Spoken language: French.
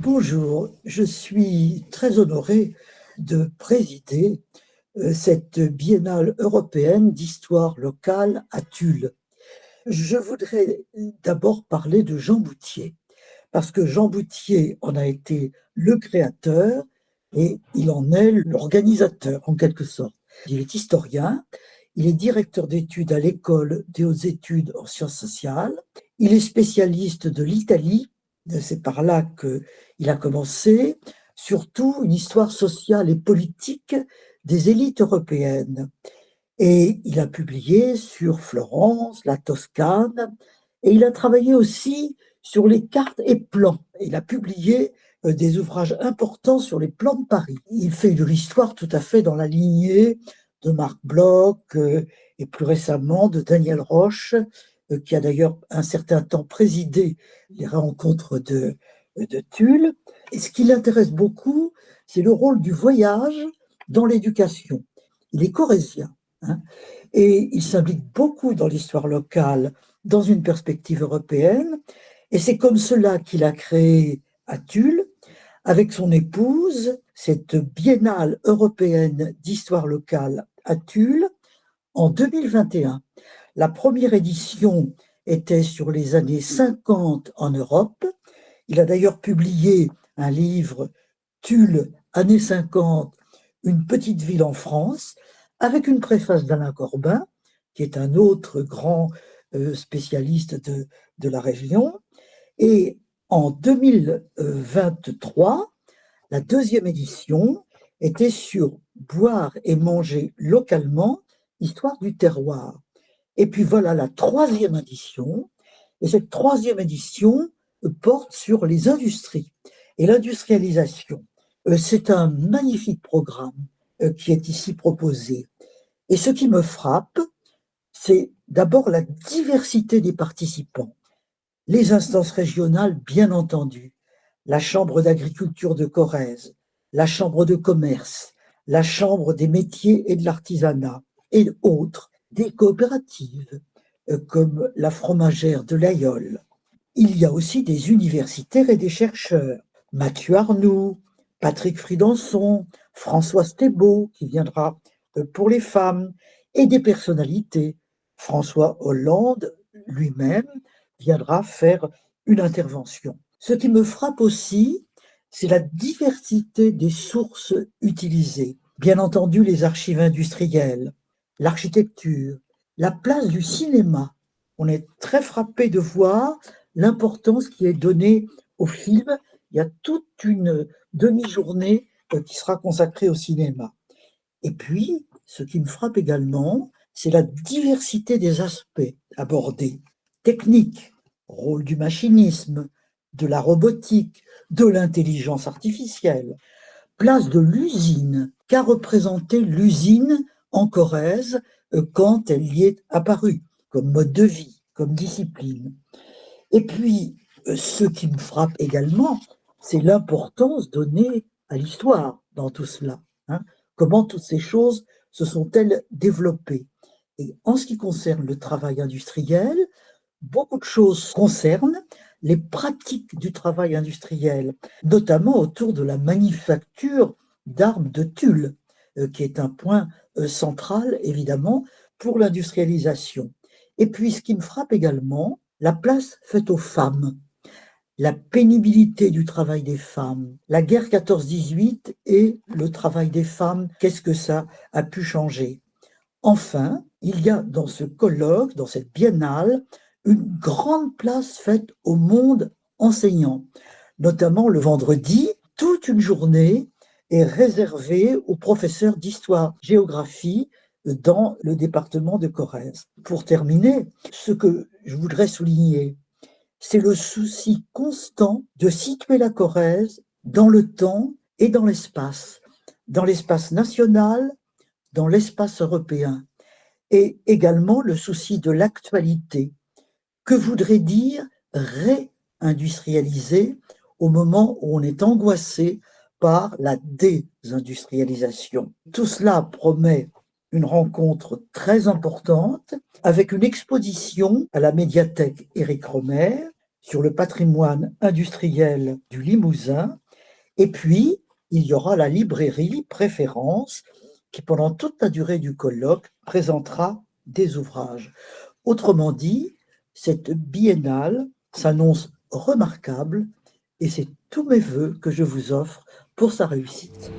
Bonjour, je suis très honoré de présider cette biennale européenne d'histoire locale à Tulle. Je voudrais d'abord parler de Jean Bouthier, parce que Jean Bouthier en a été le créateur et il en est l'organisateur en quelque sorte. Il est historien, il est directeur d'études à l'École des hautes études en sciences sociales, il est spécialiste de l'Italie, c'est par là qu'il a commencé, surtout une histoire sociale et politique des élites européennes. Et il a publié sur Florence, la Toscane, et il a travaillé aussi sur les cartes et plans. Il a publié des ouvrages importants sur les plans de Paris. Il fait de l'histoire tout à fait dans la lignée de Marc Bloch et plus récemment de Daniel Roche, qui a d'ailleurs un certain temps présidé les rencontres de Tulle. Et ce qui l'intéresse beaucoup, c'est le rôle du voyage dans l'éducation. Il est corrézien. Hein, et il s'implique beaucoup dans l'histoire locale, dans une perspective européenne. Et c'est comme cela qu'il a créé à Tulle, avec son épouse, cette biennale européenne d'histoire locale à Tulle en 2021. La première édition était sur les années 50 en Europe. Il a d'ailleurs publié un livre, Tulle, années 50, une petite ville en France, avec une préface d'Alain Corbin, qui est un autre grand spécialiste de la région. Et en 2023, la deuxième édition était sur boire et manger localement, histoire du terroir. Et puis voilà la troisième édition. Et cette troisième édition porte sur les industries et l'industrialisation. C'est un magnifique programme qui est ici proposé. Et ce qui me frappe, c'est d'abord la diversité des participants. Les instances régionales, bien entendu, la Chambre d'agriculture de Corrèze, la Chambre de commerce, la Chambre des métiers et de l'artisanat, et autres, des coopératives, comme la fromagère de l'Aïole. Il y a aussi des universitaires et des chercheurs, Mathieu Arnoux, Patrick Fridanson, François Thébault, qui viendra pour les femmes, et des personnalités. François Hollande lui-même viendra faire une intervention. Ce qui me frappe aussi, c'est la diversité des sources utilisées. Bien entendu, les archives industrielles, l'architecture, la place du cinéma. On est très frappé de voir l'importance qui est donnée au film. Il y a toute une demi-journée qui sera consacrée au cinéma. Et puis, ce qui me frappe également, c'est la diversité des aspects abordés. Technique, rôle du machinisme, de la robotique, de l'intelligence artificielle, place de l'usine, qu'a représenté l'usine en Corrèze quand elle y est apparue, comme mode de vie, comme discipline. Et puis, ce qui me frappe également, c'est l'importance donnée à l'histoire dans tout cela. Hein. Comment toutes ces choses se sont-elles développées? Et en ce qui concerne le travail industriel, beaucoup de choses concernent les pratiques du travail industriel, notamment autour de la manufacture d'armes de tulle, qui est un point central, évidemment, pour l'industrialisation. Et puis, ce qui me frappe également, la place faite aux femmes, la pénibilité du travail des femmes, la guerre 14-18 et le travail des femmes, qu'est-ce que ça a pu changer? Enfin, il y a dans ce colloque, dans cette biennale, une grande place faite au monde enseignant. Notamment le vendredi, toute une journée est réservée aux professeurs d'histoire-géographie dans le département de Corrèze. Pour terminer, ce que je voudrais souligner, c'est le souci constant de situer la Corrèze dans le temps et dans l'espace national, dans l'espace européen, et également le souci de l'actualité. Que voudrait dire réindustrialiser au moment où on est angoissé par la désindustrialisation? Tout cela promet une rencontre très importante avec une exposition à la médiathèque Éric Rohmer sur le patrimoine industriel du Limousin. Et puis, il y aura la librairie Préférence qui, pendant toute la durée du colloque, présentera des ouvrages. Autrement dit, cette biennale s'annonce remarquable et c'est tous mes vœux que je vous offre pour sa réussite.